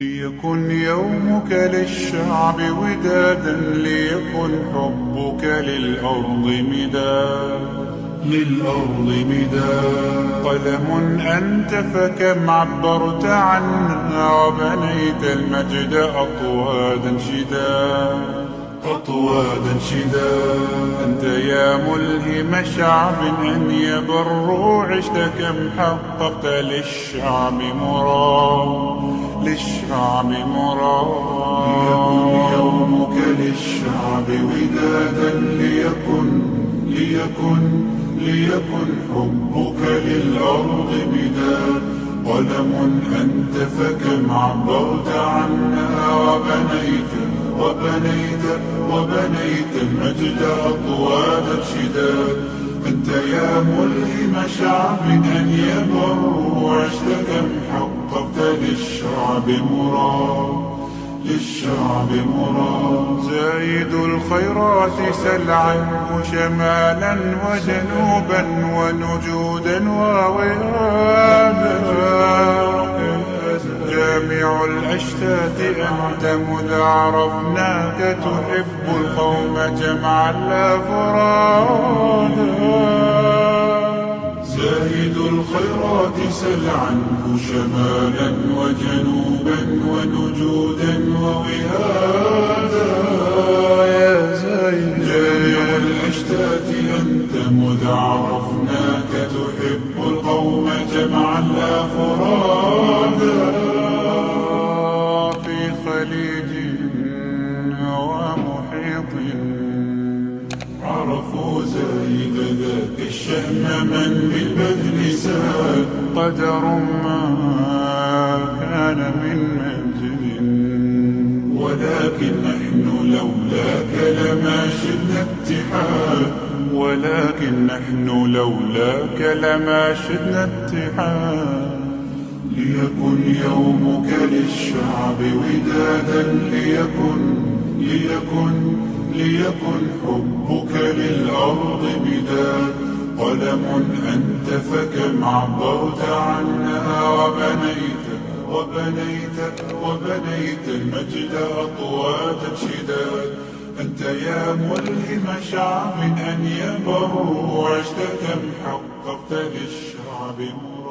ليكن يومك للشعب ودادا، ليكن حبك للأرض مداد. قلم أنت فكم عبرت عنا، وبنيت المجد أطوادا شداد. أنت يا ملهم شعب أن يبروا، عشت كم حققت للشعب مراد. ليكن يومك للشعب ودادا، ليكن حبك للأرض مداد. قلم أنت فكم عبرت عنا، وبنيت المجد أطوادا شداد. أنت يا ملهم شعب أن يبروا، عشت كم حققت للشعب مراد. زايد الخيرات سل عنه شمالا وجنوبا ونجودا ووهادا. جامع الأشتات أنت مذ عرفناك، تحب القوم جمعا لا فرادا. زاهد الخيرات سل عنه شمالا وجنوبا ونجودا ووهادا. يا زايد جامع الأشتات أنت مذ عرفناك، تحب القوم جمعا لا فرادا. في خليج ومحيط عرفوا زايد ذاك الشأن من بالبذل ساد. قدر ما كان من مجد، ولكن نحن لولاك لما شدنا اتحاد. ليكن يومك للشعب ودادا، ليكن حبك للأرض مداد. قلم أنت فكم عبرت عنها، وبنيت المجد أطوادا شداد. أنت يا ملهم شعب أن يبروا، عشت كم حققت للشعب مراد.